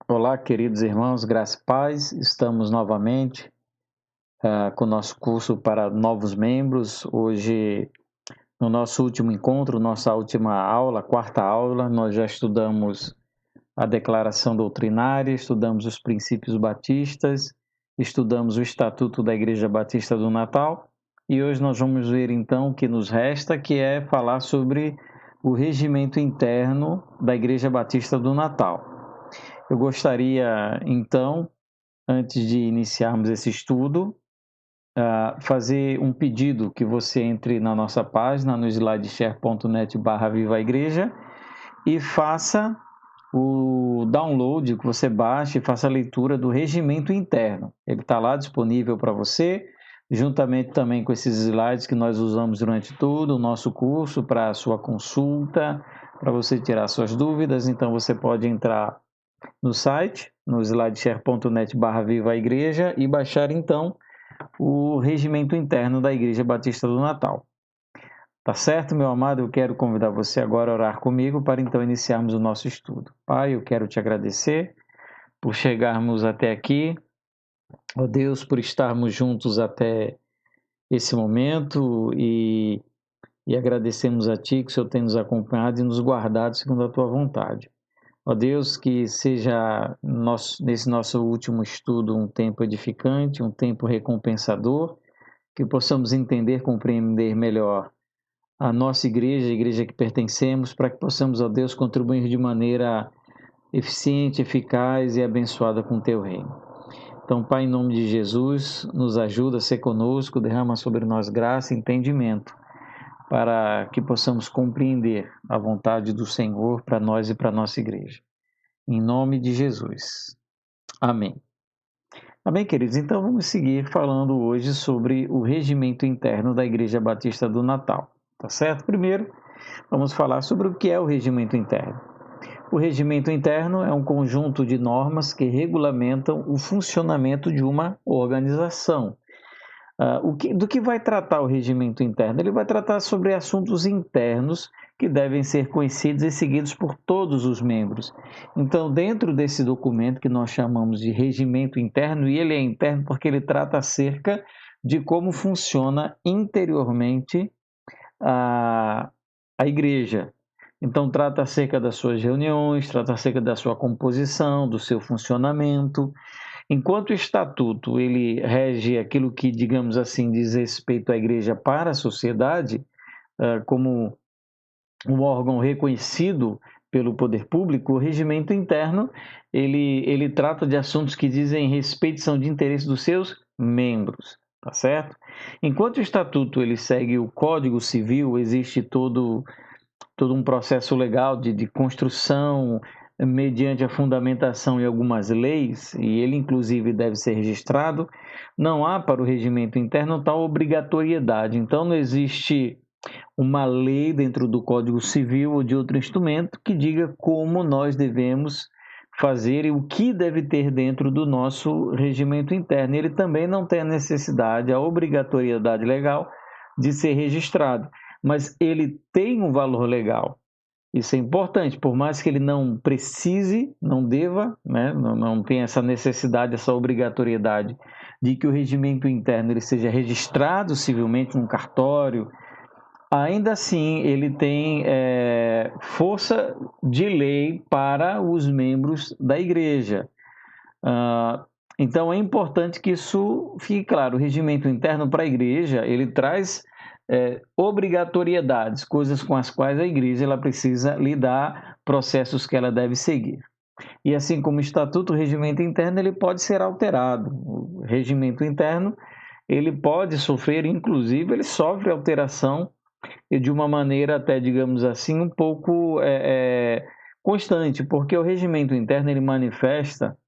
Olá, queridos irmãos, graça e paz. Estamos novamente com o nosso curso para novos membros. Hoje, no nosso último encontro, nossa última aula, quarta aula, nós já estudamos a declaração doutrinária, estudamos os princípios batistas, estudamos o Estatuto da Igreja Batista do Natal e hoje nós vamos ver então o que nos resta, que é falar sobre o regimento interno da Igreja Batista do Natal. Eu gostaria, então, antes de iniciarmos esse estudo, fazer um pedido que você entre na nossa página, no slideshare.net/Viva a Igreja, e faça o download, que você baixe e faça a leitura do regimento interno. Ele está lá disponível para você, juntamente também com esses slides que nós usamos durante todo o nosso curso, para a sua consulta, para você tirar suas dúvidas. Então, você pode entrar no site, no slideshare.net/Viva a Igreja e baixar então o regimento interno da Igreja Batista do Natal. Tá certo, meu amado? Eu quero convidar você agora a orar comigo para então iniciarmos o nosso estudo. Pai, eu quero te agradecer por chegarmos até aqui, ó Deus, por estarmos juntos até esse momento e agradecemos a Ti que o Senhor tem nos acompanhado e nos guardado segundo a Tua vontade. Ó Deus, que seja nesse nosso último estudo um tempo edificante, um tempo recompensador, que possamos entender, compreender melhor a nossa igreja, a igreja que pertencemos, para que possamos, ó Deus, contribuir de maneira eficiente, eficaz e abençoada com o Teu reino. Então, Pai, em nome de Jesus, nos ajuda a ser conosco, derrama sobre nós graça e entendimento, para que possamos compreender a vontade do Senhor para nós e para a nossa igreja. Em nome de Jesus. Amém. Amém, queridos? Então vamos seguir falando hoje sobre o regimento interno da Igreja Batista do Natal, tá certo? Primeiro, vamos falar sobre o que é o regimento interno. O regimento interno é um conjunto de normas que regulamentam o funcionamento de uma organização. Do que vai tratar o regimento interno? Ele vai tratar sobre assuntos internos que devem ser conhecidos e seguidos por todos os membros. Então, dentro desse documento que nós chamamos de regimento interno, e ele é interno porque ele trata acerca de como funciona interiormente a igreja. Então, trata acerca das suas reuniões, trata acerca da sua composição, do seu funcionamento. Enquanto o estatuto ele rege aquilo que, digamos assim, diz respeito à igreja para a sociedade, como um órgão reconhecido pelo poder público, o regimento interno ele trata de assuntos que dizem respeito, são de interesse dos seus membros, tá certo? Enquanto o estatuto ele segue o Código Civil, existe todo um processo legal de construção mediante a fundamentação em algumas leis, e ele inclusive deve ser registrado, não há para o regimento interno tal obrigatoriedade. Então não existe uma lei dentro do Código Civil ou de outro instrumento que diga como nós devemos fazer e o que deve ter dentro do nosso regimento interno. Ele também não tem a necessidade, a obrigatoriedade legal de ser registrado, mas ele tem um valor legal. Isso é importante, por mais que ele não precise, não deva, né? não tenha essa necessidade, essa obrigatoriedade de que o regimento interno ele seja registrado civilmente num cartório, ainda assim ele tem força de lei para os membros da igreja. Então é importante que isso fique claro. O regimento interno para a igreja ele traz obrigatoriedades, coisas com as quais a igreja ela precisa lidar, processos que ela deve seguir. E assim como o estatuto, o regimento interno ele pode ser alterado. O regimento interno ele pode sofrer, inclusive ele sofre alteração de uma maneira até, digamos assim, um pouco constante, porque o regimento interno ele manifesta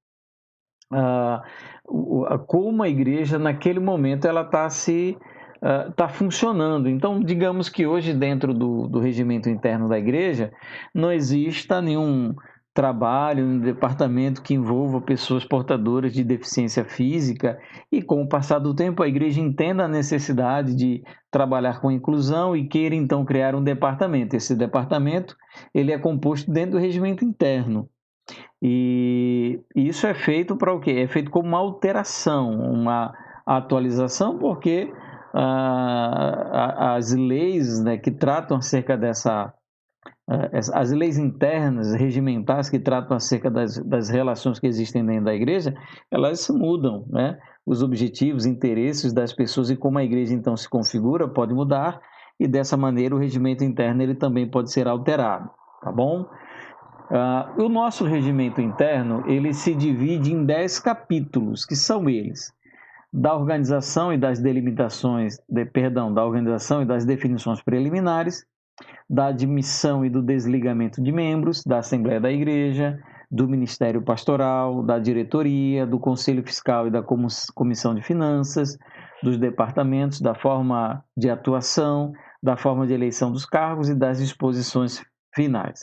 como a igreja naquele momento ela está funcionando. Então, digamos que hoje dentro do regimento interno da igreja não exista nenhum trabalho, um departamento que envolva pessoas portadoras de deficiência física e com o passar do tempo a igreja entenda a necessidade de trabalhar com inclusão e queira então criar um departamento. Esse departamento ele é composto dentro do regimento interno. E isso é feito para o quê? É feito como uma alteração, uma atualização, porque as leis, né, que tratam acerca dessa as leis internas, regimentais que tratam acerca das relações que existem dentro da igreja, elas mudam, né? Os objetivos, interesses das pessoas e como a igreja então se configura pode mudar e dessa maneira o regimento interno ele também pode ser alterado, tá bom? O nosso regimento interno ele se divide em 10 capítulos, que são eles: da organização e das delimitações, da organização e das definições preliminares, da admissão e do desligamento de membros da Assembleia da Igreja, do Ministério Pastoral, da diretoria, do Conselho Fiscal e da Comissão de Finanças, dos departamentos, da forma de atuação, da forma de eleição dos cargos e das disposições finais.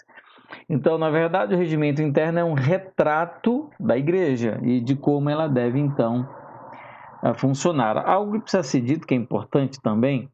Então, na verdade, o regimento interno é um retrato da igreja e de como ela deve, então, funcionar. Algo que precisa ser dito, que é importante também,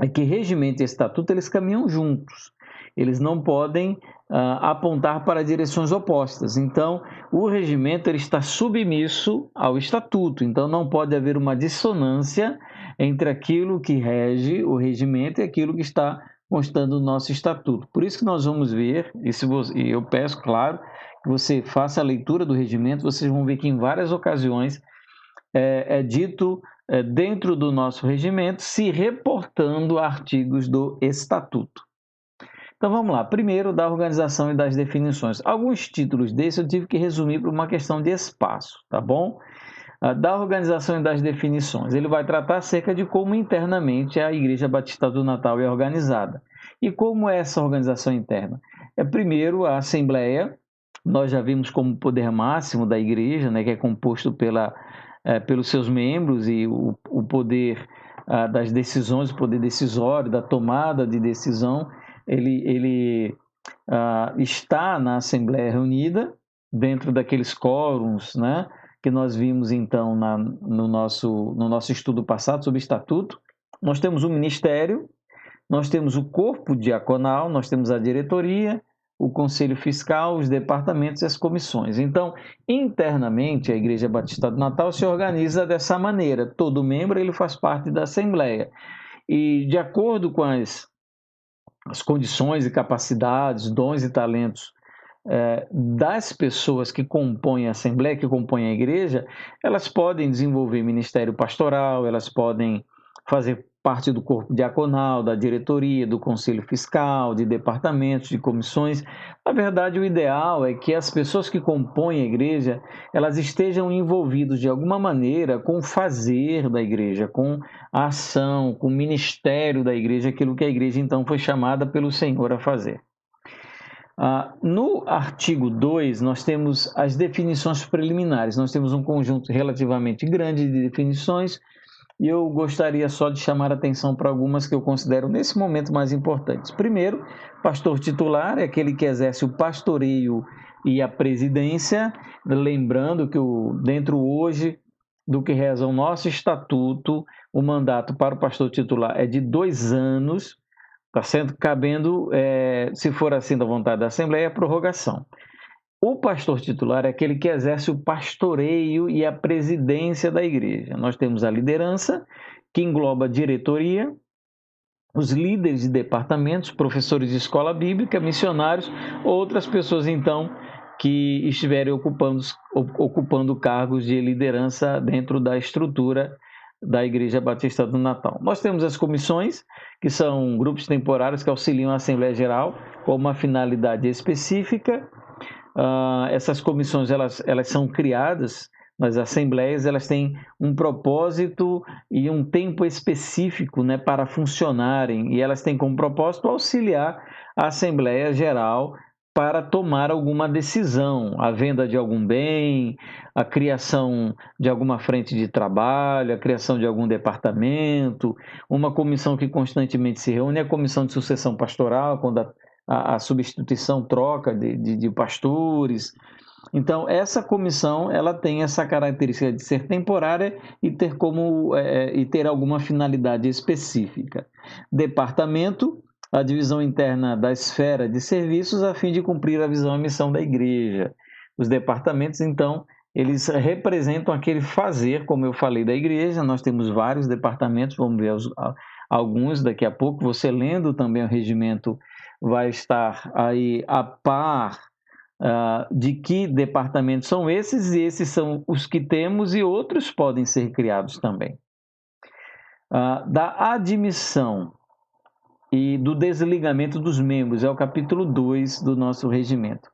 é que regimento e estatuto eles caminham juntos. Eles não podem apontar para direções opostas. Então, o regimento ele está submisso ao estatuto. Então, não pode haver uma dissonância entre aquilo que rege o regimento e aquilo que está constando no nosso estatuto. Por isso que nós vamos ver, e eu peço, claro, que você faça a leitura do regimento, vocês vão ver que em várias ocasiões é dito dentro do nosso regimento, se reportando a artigos do estatuto. Então vamos lá, primeiro da organização e das definições. Alguns títulos desses eu tive que resumir por uma questão de espaço, tá bom? Da organização e das definições. Ele vai tratar acerca de como internamente a Igreja Batista do Natal é organizada. E como é essa organização interna? Primeiro a Assembleia, nós já vimos como poder máximo da Igreja, né, que é composto pelos seus membros e o poder das decisões, o poder decisório, da tomada de decisão, ele está na Assembleia Reunida, dentro daqueles quórums, né, que nós vimos então no nosso estudo passado sobre estatuto. Nós temos o ministério, nós temos o corpo diaconal, nós temos a diretoria, o conselho fiscal, os departamentos e as comissões. Então, internamente, a Igreja Batista do Natal se organiza dessa maneira. Todo membro ele faz parte da Assembleia. E, de acordo com as condições e capacidades, dons e talentos das pessoas que compõem a Assembleia, que compõem a Igreja, elas podem desenvolver ministério pastoral, elas podem fazer parte do corpo diaconal, da diretoria, do conselho fiscal, de departamentos, de comissões. Na verdade, o ideal é que as pessoas que compõem a igreja, elas estejam envolvidas de alguma maneira com o fazer da igreja, com a ação, com o ministério da igreja, aquilo que a igreja então foi chamada pelo Senhor a fazer. No artigo 2, nós temos as definições preliminares. Nós temos um conjunto relativamente grande de definições e eu gostaria só de chamar a atenção para algumas que eu considero nesse momento mais importantes. Primeiro, pastor titular é aquele que exerce o pastoreio e a presidência, lembrando que dentro hoje do que reza o nosso estatuto, o mandato para o pastor titular é de 2 anos, está sendo cabendo, se for assim da vontade da Assembleia, a prorrogação. O pastor titular é aquele que exerce o pastoreio e a presidência da igreja. Nós temos a liderança, que engloba a diretoria, os líderes de departamentos, professores de escola bíblica, missionários, outras pessoas, então, que estiverem ocupando cargos de liderança dentro da estrutura da Igreja Batista do Natal. Nós temos as comissões, que são grupos temporários que auxiliam a Assembleia Geral com uma finalidade específica. Essas comissões elas são criadas nas assembleias, elas têm um propósito e um tempo específico, né, para funcionarem, e elas têm como propósito auxiliar a Assembleia Geral para tomar alguma decisão, a venda de algum bem, a criação de alguma frente de trabalho, a criação de algum departamento. Uma comissão que constantemente se reúne é a Comissão de Sucessão Pastoral, quando a substituição, troca de pastores. Então, essa comissão ela tem essa característica de ser temporária e ter alguma finalidade específica. Departamento, a divisão interna da esfera de serviços a fim de cumprir a visão e missão da igreja. os departamentos, então, eles representam aquele fazer, como eu falei, da igreja. Nós temos vários departamentos, vamos ver alguns daqui a pouco. Você lendo também o regimento vai estar aí a par de que departamentos são esses, e esses são os que temos e outros podem ser criados também. Da admissão e do desligamento dos membros, é o capítulo 2 do nosso regimento.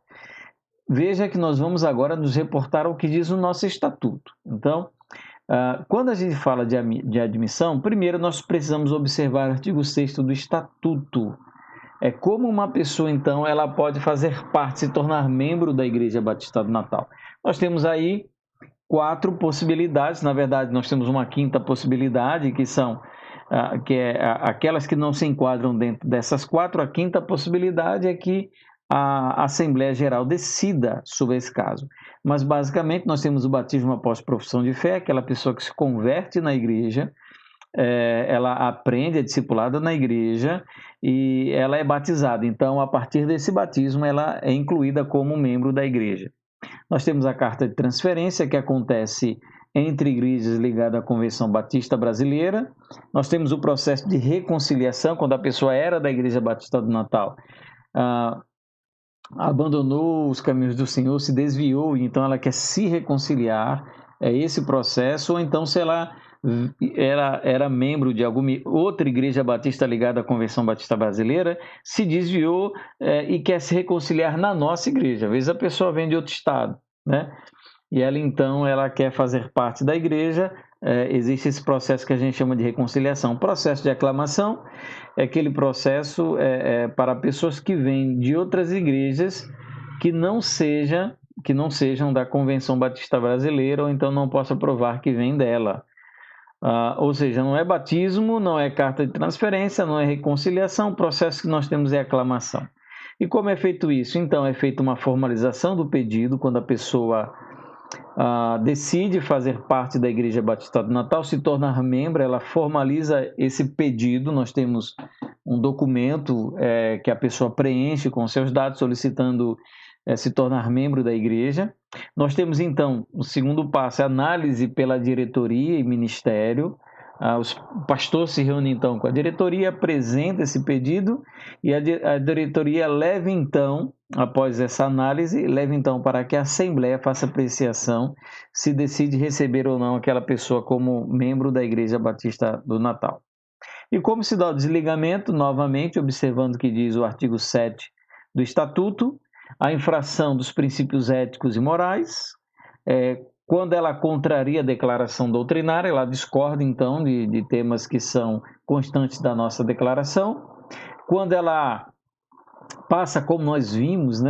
Veja que nós vamos agora nos reportar ao que diz o nosso estatuto. Então, quando a gente fala de admissão, primeiro nós precisamos observar o artigo 6º do estatuto. É como uma pessoa, então, ela pode fazer parte, se tornar membro da Igreja Batista do Natal. Nós temos aí 4 possibilidades, na verdade nós temos uma 5ª possibilidade, que é aquelas que não se enquadram dentro dessas 4. A 5ª possibilidade é que a Assembleia Geral decida sobre esse caso. Mas basicamente nós temos o batismo após profissão de fé, aquela pessoa que se converte na igreja, ela aprende, é discipulada na igreja e ela é batizada. Então, a partir desse batismo, ela é incluída como membro da igreja. Nós temos a carta de transferência, que acontece entre igrejas ligadas à Convenção Batista Brasileira. Nós temos o processo de reconciliação, quando a pessoa era da Igreja Batista do Natal, abandonou os caminhos do Senhor, se desviou, e então ela quer se reconciliar. É esse processo. Ou então, se ela era membro de alguma outra igreja batista ligada à Convenção Batista Brasileira, se desviou e quer se reconciliar na nossa igreja. Às vezes a pessoa vem de outro estado, né? E ela então quer fazer parte da igreja. Existe esse processo que a gente chama de reconciliação. O processo de aclamação é aquele processo para pessoas que vêm de outras igrejas que não sejam da Convenção Batista Brasileira, ou então não possa provar que vem dela. Ou seja, não é batismo, não é carta de transferência, não é reconciliação. O processo que nós temos é aclamação. E como é feito isso? Então, é feita uma formalização do pedido, quando a pessoa decide fazer parte da Igreja Batista do Natal, se tornar membro, ela formaliza esse pedido. Nós temos um documento que a pessoa preenche com seus dados, solicitando se tornar membro da igreja. Nós temos, então, o segundo passo, a análise pela diretoria e ministério. O pastor se reúne, então, com a diretoria, apresenta esse pedido, e a diretoria leva, então, após essa análise, leva, então, para que a Assembleia faça apreciação se decide receber ou não aquela pessoa como membro da Igreja Batista do Natal. E como se dá o desligamento? Novamente, observando o que diz o artigo 7 do Estatuto, a infração dos princípios éticos e morais, quando ela contraria a declaração doutrinária, ela discorda, então, de temas que são constantes da nossa declaração. Quando ela passa, como nós vimos,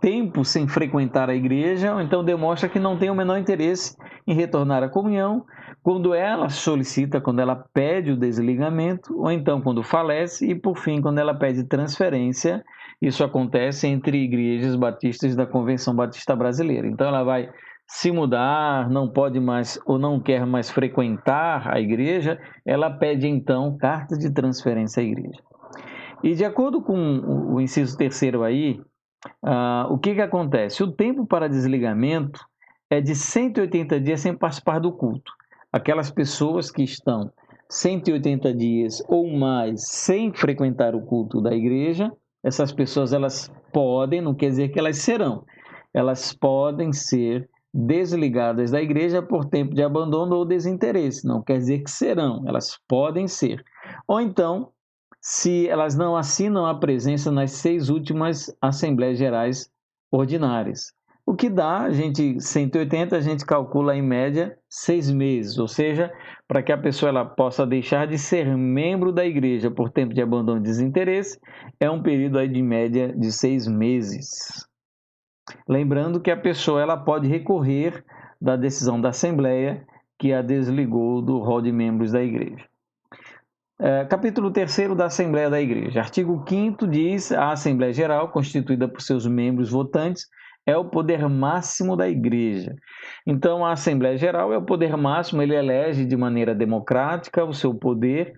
tempo sem frequentar a igreja, ou então demonstra que não tem o menor interesse em retornar à comunhão. Quando ela solicita, quando ela pede o desligamento, ou então quando falece, e por fim, quando ela pede transferência. Isso acontece entre igrejas batistas da Convenção Batista Brasileira. Então ela vai se mudar, não pode mais ou não quer mais frequentar a igreja, ela pede então carta de transferência à igreja. E de acordo com o inciso 3º aí, o que acontece? O tempo para desligamento é de 180 dias sem participar do culto. Aquelas pessoas que estão 180 dias ou mais sem frequentar o culto da igreja, essas pessoas elas podem, não quer dizer que elas serão, elas podem ser desligadas da igreja por tempo de abandono ou desinteresse, não quer dizer que serão, elas podem ser. Ou então, se elas não assinam a presença nas 6 últimas Assembleias Gerais Ordinárias. O que dá, 180, a gente calcula em média 6 meses, ou seja, para que a pessoa ela possa deixar de ser membro da igreja por tempo de abandono e desinteresse, é um período aí de média de 6 meses. Lembrando que a pessoa ela pode recorrer da decisão da Assembleia que a desligou do rol de membros da igreja. Capítulo 3º da Assembleia da Igreja. Artigo 5º diz: a Assembleia Geral, constituída por seus membros votantes, é o poder máximo da igreja. Então, a Assembleia Geral é o poder máximo, ele elege de maneira democrática o seu poder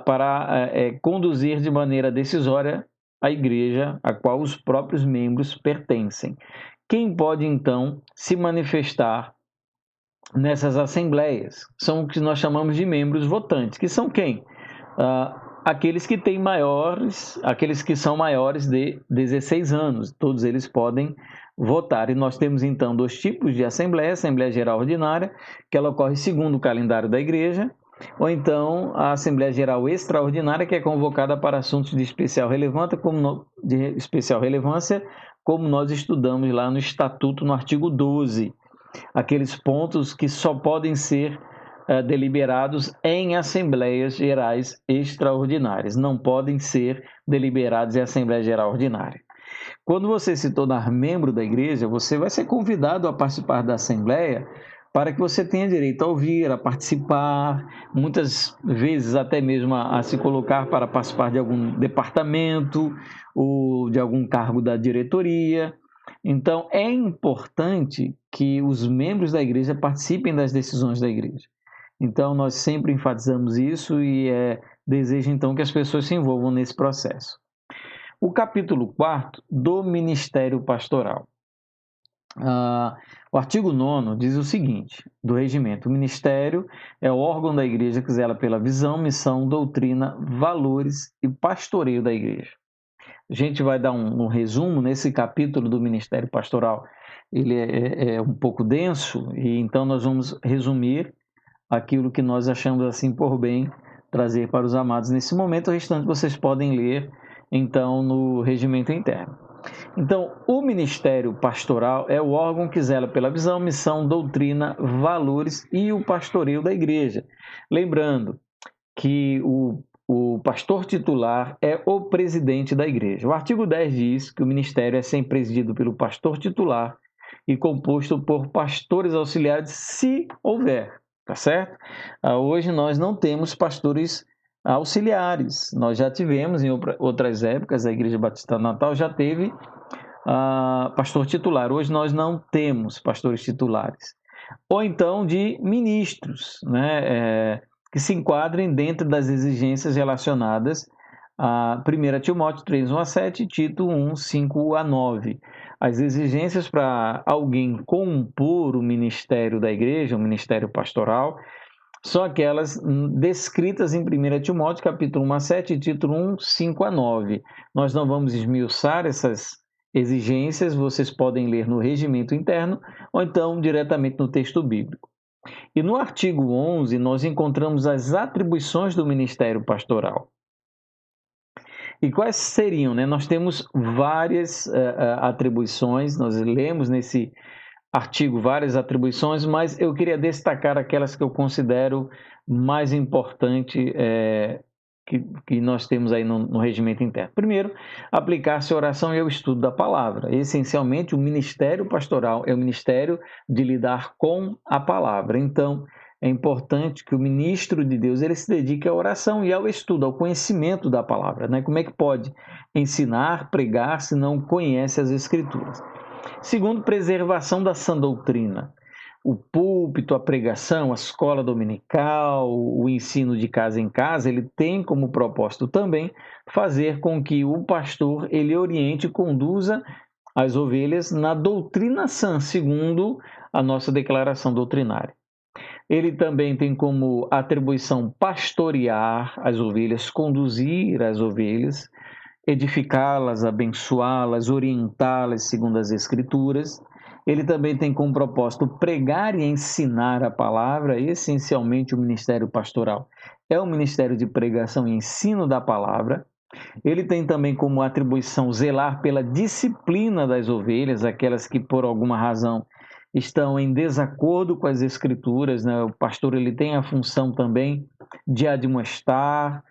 para conduzir de maneira decisória a igreja a qual os próprios membros pertencem. Quem pode, então, se manifestar nessas assembleias? São o que nós chamamos de membros votantes, que são quem? Aqueles que têm aqueles que são maiores de 16 anos, todos eles podem votar. E nós temos então dois tipos de assembleia: Assembleia Geral Ordinária, que ela ocorre segundo o calendário da igreja, ou então a Assembleia Geral Extraordinária, que é convocada para assuntos de especial relevância, como nós estudamos lá no Estatuto, no artigo 12, aqueles pontos que só podem ser deliberados em assembleias gerais extraordinárias, não podem ser deliberados em Assembleia Geral Ordinária. Quando você se tornar membro da igreja, você vai ser convidado a participar da assembleia para que você tenha direito a ouvir, a participar, muitas vezes até mesmo a se colocar para participar de algum departamento ou de algum cargo da diretoria. Então, é importante que os membros da igreja participem das decisões da igreja. Então, nós sempre enfatizamos isso e desejo, então, que as pessoas se envolvam nesse processo. O capítulo 4 do Ministério Pastoral. O artigo 9º diz o seguinte, do regimento: o ministério é o órgão da igreja que zela pela visão, missão, doutrina, valores e pastoreio da igreja. A gente vai dar um resumo nesse capítulo do Ministério Pastoral. Ele é um pouco denso, e então nós vamos resumir aquilo que nós achamos assim por bem trazer para os amados nesse momento. O restante vocês podem ler, então, no regimento interno. Então, o Ministério Pastoral é o órgão que zela pela visão, missão, doutrina, valores e o pastoreio da igreja. Lembrando que o pastor titular é o presidente da igreja. O artigo 10 diz que o ministério é sempre presidido pelo pastor titular e composto por pastores auxiliares, se houver, tá certo? Hoje nós não temos pastores auxiliares. Nós já tivemos em outras épocas, a Igreja Batista Natal já teve pastor titular. Hoje nós não temos pastores titulares. Ou então de ministros, né? Que se enquadrem dentro das exigências relacionadas a 1 Timóteo 3, 1 a 7 e Tito 1, 5 a 9. As exigências para alguém compor o ministério da igreja, o ministério pastoral, são aquelas descritas em 1 Timóteo, capítulo 1 a 7 e Tito 1, 5 a 9. Nós não vamos esmiuçar essas exigências, vocês podem ler no regimento interno ou então diretamente no texto bíblico. E no artigo 11, nós encontramos as atribuições do ministério pastoral. E quais seriam, né? Nós temos várias atribuições, nós lemos nesse artigo várias atribuições, mas eu queria destacar aquelas que eu considero mais importantes que nós temos aí no regimento interno. Primeiro, aplicar-se a oração e ao estudo da palavra. Essencialmente, o ministério pastoral é o ministério de lidar com a palavra. Então, é importante que o ministro de Deus ele se dedique à oração e ao estudo, ao conhecimento da palavra, né? Como é que pode ensinar, pregar, se não conhece as Escrituras? Segundo, preservação da sã doutrina. O púlpito, a pregação, a escola dominical, o ensino de casa em casa, ele tem como propósito também fazer com que o pastor ele oriente e conduza as ovelhas na doutrina sã, segundo a nossa declaração doutrinária. Ele também tem como atribuição pastorear as ovelhas, conduzir as ovelhas, edificá-las, abençoá-las, orientá-las segundo as Escrituras. Ele também tem como propósito pregar e ensinar a palavra. Essencialmente, o ministério pastoral é o ministério de pregação e ensino da palavra. Ele tem também como atribuição zelar pela disciplina das ovelhas, aquelas que por alguma razão estão em desacordo com as Escrituras, né? O pastor ele tem a função também de admoestar,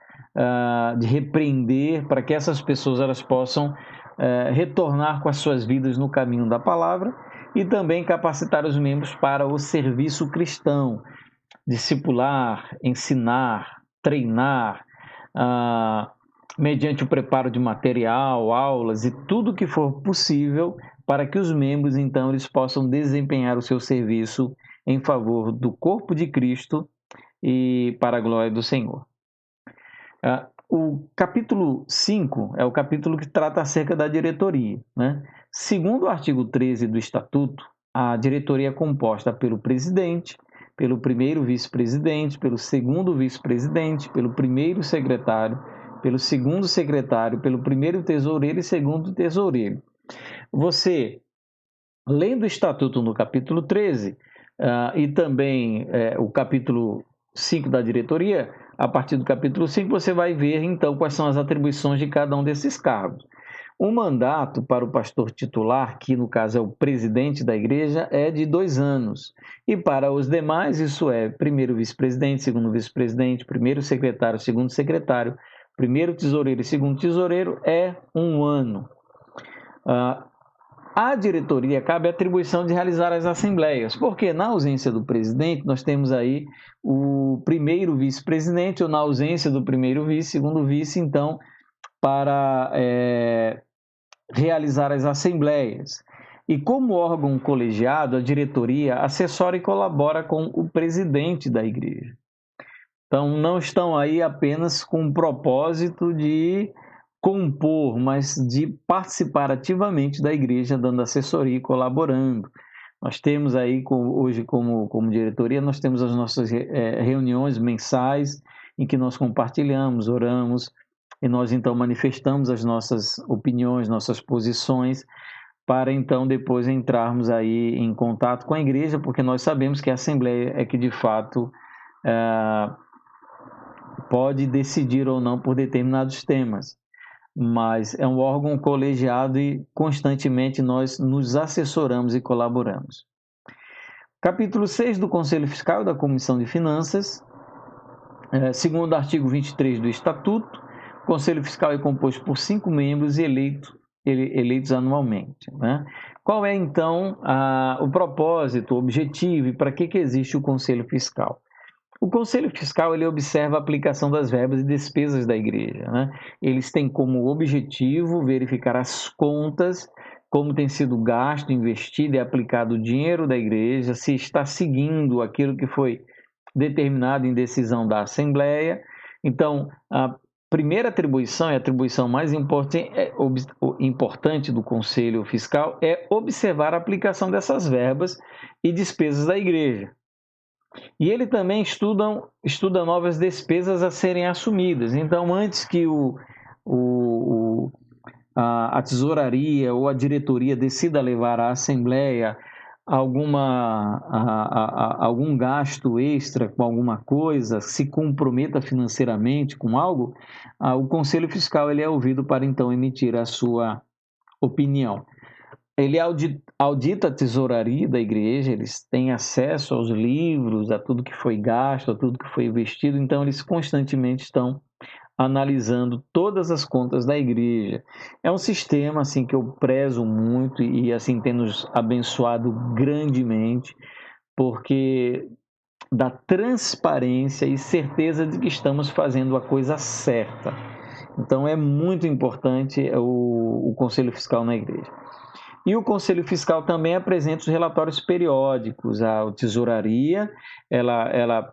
de repreender, para que essas pessoas elas possam retornar com as suas vidas no caminho da palavra, e também capacitar os membros para o serviço cristão, discipular, ensinar, treinar, mediante o preparo de material, aulas e tudo que for possível para que os membros, então, eles possam desempenhar o seu serviço em favor do corpo de Cristo e para a glória do Senhor. O capítulo 5 é o capítulo que trata acerca da diretoria, né? Segundo o artigo 13 do Estatuto, a diretoria é composta pelo presidente, pelo primeiro vice-presidente, pelo segundo vice-presidente, pelo primeiro secretário, pelo segundo secretário, pelo primeiro tesoureiro e segundo tesoureiro. Você, lendo o Estatuto no capítulo 13, e também o capítulo 5 da diretoria, a partir do capítulo 5 você vai ver então quais são as atribuições de cada um desses cargos. O mandato para o pastor titular, que no caso é o presidente da igreja, é de 2 anos. E para os demais, isso é primeiro vice-presidente, segundo vice-presidente, primeiro secretário, segundo secretário, primeiro tesoureiro e segundo tesoureiro, é 1 ano. À diretoria cabe a atribuição de realizar as assembleias, porque na ausência do presidente, nós temos aí o primeiro vice-presidente, ou na ausência do primeiro vice, segundo vice, então, para realizar as assembleias. E como órgão colegiado, a diretoria assessora e colabora com o presidente da igreja. Então, não estão aí apenas com o propósito de compor, mas de participar ativamente da igreja, dando assessoria e colaborando. Nós temos aí, hoje como diretoria, nós temos as nossas reuniões mensais, em que nós compartilhamos, oramos, e nós então manifestamos as nossas opiniões, nossas posições, para então depois entrarmos aí em contato com a igreja, porque nós sabemos que a Assembleia é que de fato pode decidir ou não por determinados temas, mas é um órgão colegiado e constantemente nós nos assessoramos e colaboramos. Capítulo 6 do Conselho Fiscal e da Comissão de Finanças, segundo o artigo 23 do Estatuto, o Conselho Fiscal é composto por 5 membros eleitos anualmente, né? Qual é, então, o propósito, o objetivo e para que existe o Conselho Fiscal? O Conselho Fiscal ele observa a aplicação das verbas e despesas da igreja, né? Eles têm como objetivo verificar as contas, como tem sido gasto, investido e aplicado o dinheiro da igreja, se está seguindo aquilo que foi determinado em decisão da Assembleia. Então, a primeira atribuição, e a atribuição mais importante do Conselho Fiscal, é observar a aplicação dessas verbas e despesas da igreja. E ele também estuda novas despesas a serem assumidas. Então, antes que a tesouraria ou a diretoria decida levar à Assembleia algum gasto extra com alguma coisa, se comprometa financeiramente com algo, o Conselho Fiscal ele é ouvido para então emitir a sua opinião. Ele audita a tesouraria da igreja, eles têm acesso aos livros, a tudo que foi gasto, a tudo que foi investido, então eles constantemente estão analisando todas as contas da igreja. É um sistema assim que eu prezo muito e assim tem nos abençoado grandemente, porque dá transparência e certeza de que estamos fazendo a coisa certa. Então é muito importante o Conselho Fiscal na igreja. E o Conselho Fiscal também apresenta os relatórios periódicos. A tesouraria, ela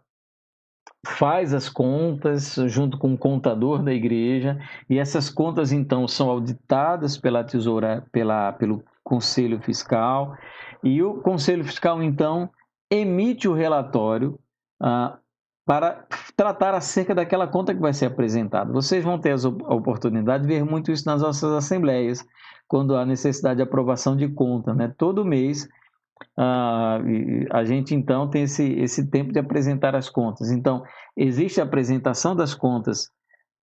faz as contas junto com o contador da igreja, e essas contas então são auditadas pelo Conselho Fiscal, e o Conselho Fiscal então emite o relatório para tratar acerca daquela conta que vai ser apresentada. Vocês vão ter a oportunidade de ver muito isso nas nossas assembleias, quando há necessidade de aprovação de conta, né? Todo mês a gente então tem esse tempo de apresentar as contas. Então, existe a apresentação das contas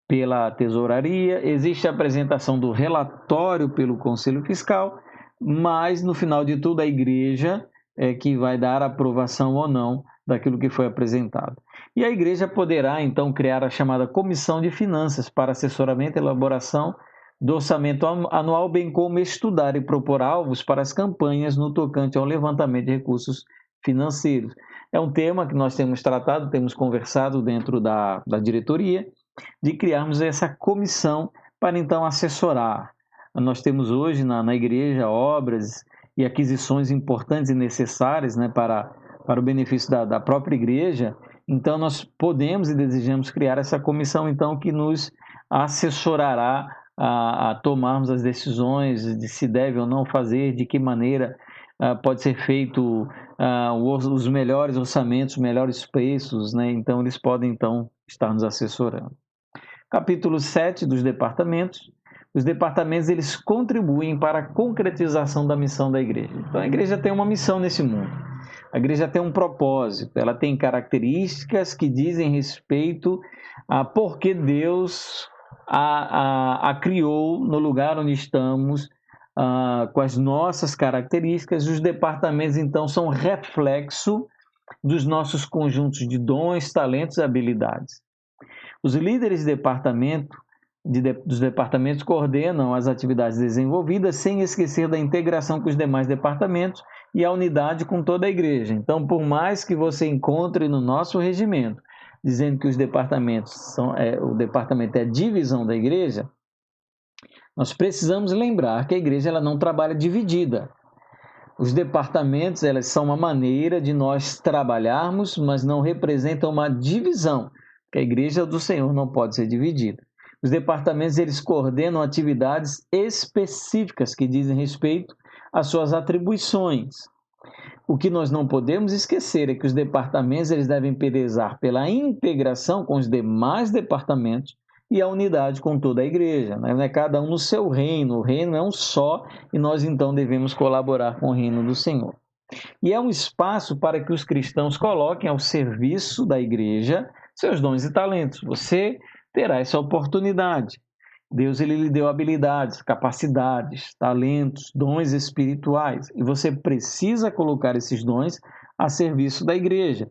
pela tesouraria, existe a apresentação do relatório pelo Conselho Fiscal, mas no final de tudo a igreja é que vai dar a aprovação ou não daquilo que foi apresentado. E a igreja poderá então criar a chamada Comissão de Finanças para assessoramento e elaboração do orçamento anual, bem como estudar e propor alvos para as campanhas no tocante ao levantamento de recursos financeiros. É um tema que nós temos tratado, temos conversado dentro da diretoria, de criarmos essa comissão para então assessorar. Nós temos hoje na igreja obras e aquisições importantes e necessárias, né, para o benefício da própria igreja. Então nós podemos e desejamos criar essa comissão então que nos assessorará a tomarmos as decisões de se deve ou não fazer, de que maneira pode ser feito os melhores orçamentos, os melhores preços, né? Então, eles podem, então, estar nos assessorando. Capítulo 7 dos departamentos. Os departamentos, eles contribuem para a concretização da missão da igreja. Então, a igreja tem uma missão nesse mundo. A igreja tem um propósito, ela tem características que dizem respeito a por que Deus a criou no lugar onde estamos, com as nossas características. Os departamentos, então, são reflexo dos nossos conjuntos de dons, talentos e habilidades. Os líderes dos departamentos coordenam as atividades desenvolvidas sem esquecer da integração com os demais departamentos e a unidade com toda a igreja. Então, por mais que você encontre no nosso regimento dizendo que os departamentos o departamento é a divisão da igreja, nós precisamos lembrar que a igreja ela não trabalha dividida. Os departamentos elas são uma maneira de nós trabalharmos, mas não representam uma divisão, porque a igreja do Senhor não pode ser dividida. Os departamentos eles coordenam atividades específicas que dizem respeito às suas atribuições. O que nós não podemos esquecer é que os departamentos eles devem prezar pela integração com os demais departamentos e a unidade com toda a igreja. Não é cada um no seu reino, o reino é um só e nós então devemos colaborar com o reino do Senhor. E é um espaço para que os cristãos coloquem ao serviço da igreja seus dons e talentos. Você terá essa oportunidade. Deus ele lhe deu habilidades, capacidades, talentos, dons espirituais e você precisa colocar esses dons a serviço da igreja.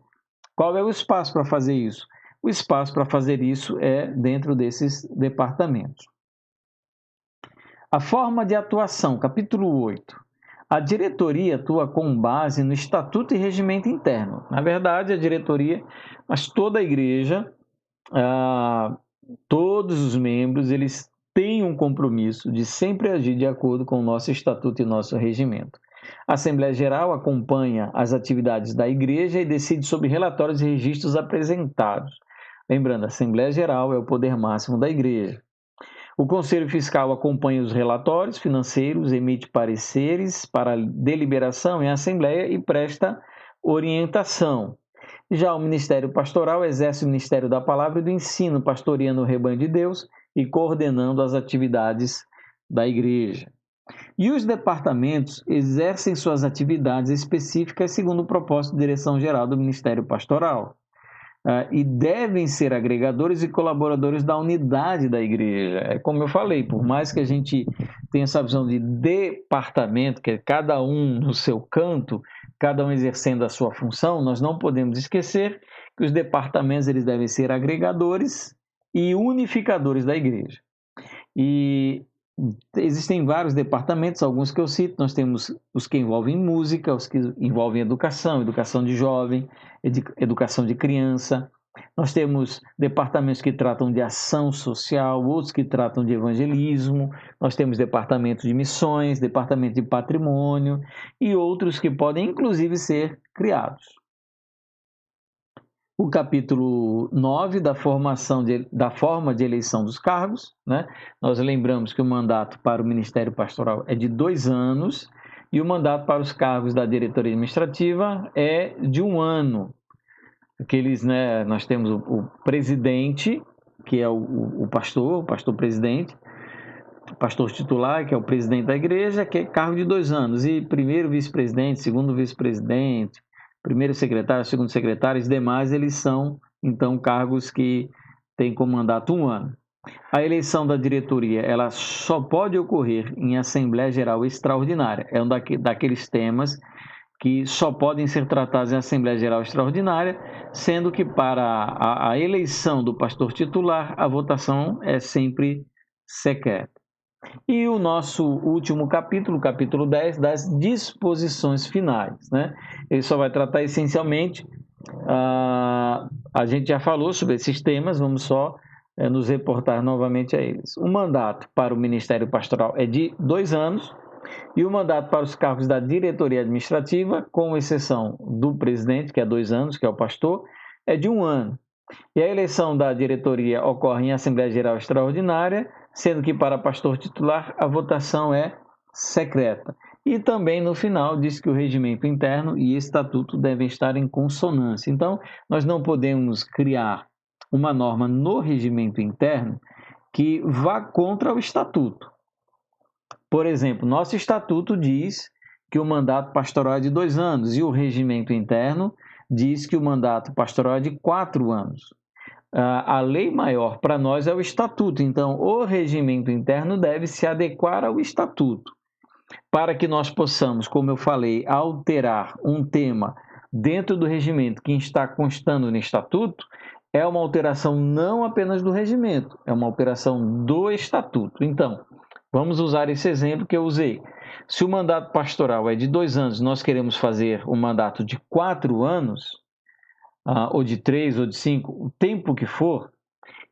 Qual é o espaço para fazer isso? O espaço para fazer isso é dentro desses departamentos. A forma de atuação, capítulo 8. A diretoria atua com base no estatuto e regimento interno. Na verdade, a diretoria, mas toda a igreja, todos os membros, eles têm um compromisso de sempre agir de acordo com o nosso estatuto e nosso regimento. A Assembleia Geral acompanha as atividades da igreja e decide sobre relatórios e registros apresentados. Lembrando, a Assembleia Geral é o poder máximo da igreja. O Conselho Fiscal acompanha os relatórios financeiros, emite pareceres para deliberação em Assembleia e presta orientação. Já o Ministério Pastoral exerce o Ministério da Palavra e do Ensino, pastoreando o rebanho de Deus e coordenando as atividades da igreja. E os departamentos exercem suas atividades específicas segundo o propósito de direção geral do Ministério Pastoral. E devem ser agregadores e colaboradores da unidade da igreja. É como eu falei, por mais que a gente tenha essa visão de departamento, que é cada um no seu canto, cada um exercendo a sua função, nós não podemos esquecer que os departamentos eles devem ser agregadores e unificadores da igreja. E existem vários departamentos, alguns que eu cito. Nós temos os que envolvem música, os que envolvem educação de jovem, educação de criança. Nós temos departamentos que tratam de ação social, outros que tratam de evangelismo. Nós temos departamento de missões, departamento de patrimônio e outros que podem inclusive ser criados. O capítulo 9 da forma de eleição dos cargos, né? Nós lembramos que o mandato para o Ministério Pastoral é de 2 anos e o mandato para os cargos da diretoria administrativa é de 1 ano. Nós temos o presidente, que é o pastor presidente, o pastor titular, que é o presidente da igreja, que é cargo de 2 anos, e primeiro vice-presidente, segundo vice-presidente, primeiro secretário, segundo secretário, os demais eles são, então, cargos que têm como mandato 1 ano. A eleição da diretoria ela só pode ocorrer em Assembleia Geral Extraordinária. É um daqueles temas que só podem ser tratados em Assembleia Geral Extraordinária, sendo que para a eleição do pastor titular, a votação é sempre secreta. E o nosso último capítulo, capítulo 10, das disposições finais, né? Ele só vai tratar essencialmente, a gente já falou sobre esses temas, vamos só nos reportar novamente a eles. O mandato para o Ministério Pastoral é de 2 anos e o mandato para os cargos da diretoria administrativa, com exceção do presidente, que é 2 anos, que é o pastor, é de 1 ano. E a eleição da diretoria ocorre em Assembleia Geral Extraordinária, sendo que para pastor titular a votação é secreta. E também no final diz que o regimento interno e estatuto devem estar em consonância. Então, nós não podemos criar uma norma no regimento interno que vá contra o estatuto. Por exemplo, nosso estatuto diz que o mandato pastoral é de 2 anos e o regimento interno diz que o mandato pastoral é de 4 anos. A lei maior para nós é o estatuto, então o regimento interno deve se adequar ao estatuto. Para que nós possamos, como eu falei, alterar um tema dentro do regimento que está constando no estatuto, é uma alteração não apenas do regimento, é uma alteração do estatuto. Então, vamos usar esse exemplo que eu usei. Se o mandato pastoral é de 2 anos, nós queremos fazer um mandato de 4 anos, ou de 3 ou de 5, o tempo que for,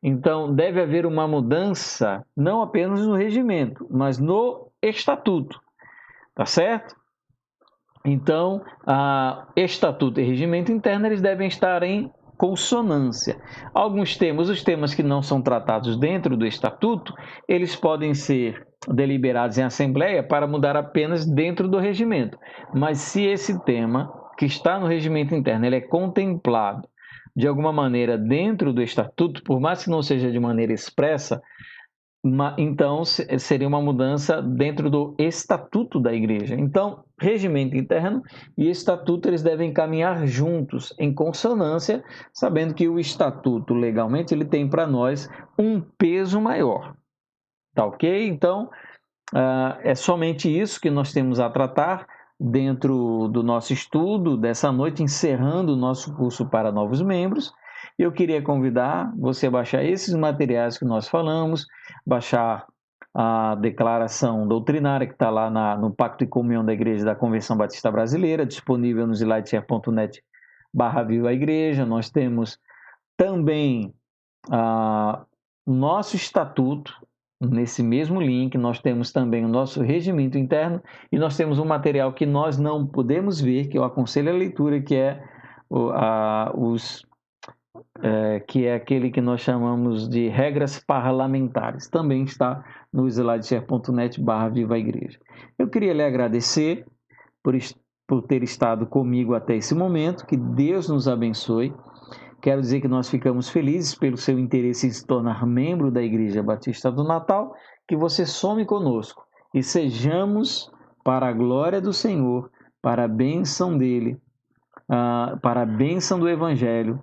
então deve haver uma mudança não apenas no regimento, mas no estatuto, tá certo? Então, estatuto e regimento interno, eles devem estar em consonância. Alguns temas, os temas que não são tratados dentro do estatuto, eles podem ser deliberados em assembleia para mudar apenas dentro do regimento. Mas se esse tema que está no regimento interno, ele é contemplado de alguma maneira dentro do estatuto, por mais que não seja de maneira expressa, então seria uma mudança dentro do estatuto da igreja. Então, regimento interno e estatuto, eles devem caminhar juntos, em consonância, sabendo que o estatuto, legalmente, ele tem para nós um peso maior. Tá ok? Então, é somente isso que nós temos a tratar dentro do nosso estudo dessa noite, encerrando o nosso curso para novos membros. Eu queria convidar você a baixar esses materiais que nós falamos, baixar a declaração doutrinária que está lá no Pacto e Comunhão da Igreja da Convenção Batista Brasileira, disponível no zlightshare.net/Viva a Igreja. Nós temos também nosso estatuto. Nesse mesmo link, nós temos também o nosso regimento interno e nós temos um material que nós não podemos ver, que eu aconselho a leitura, que é aquele que nós chamamos de regras parlamentares. Também está no zlightshare.net/Viva a Igreja. Eu queria lhe agradecer por ter estado comigo até esse momento. Que Deus nos abençoe. Quero dizer que nós ficamos felizes pelo seu interesse em se tornar membro da Igreja Batista do Natal, que você some conosco e sejamos, para a glória do Senhor, para a bênção dele, para a bênção do Evangelho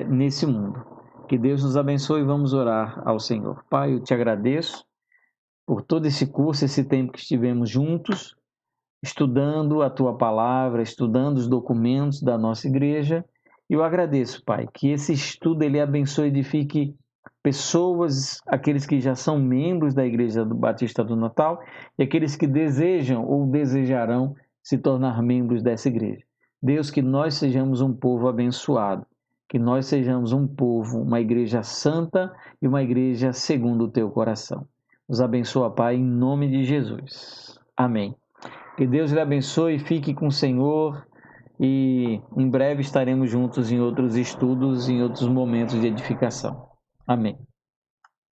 nesse mundo. Que Deus nos abençoe e vamos orar ao Senhor. Pai, eu te agradeço por todo esse curso, esse tempo que estivemos juntos, estudando a tua palavra, estudando os documentos da nossa igreja. Eu agradeço, Pai, que esse estudo ele abençoe e edifique pessoas, aqueles que já são membros da Igreja Batista do Natal e aqueles que desejam ou desejarão se tornar membros dessa igreja. Deus, que nós sejamos um povo abençoado, que nós sejamos um povo, uma igreja santa e uma igreja segundo o teu coração. Nos abençoa, Pai, em nome de Jesus. Amém. Que Deus lhe abençoe, fique com o Senhor. E em breve estaremos juntos em outros estudos, em outros momentos de edificação. Amém.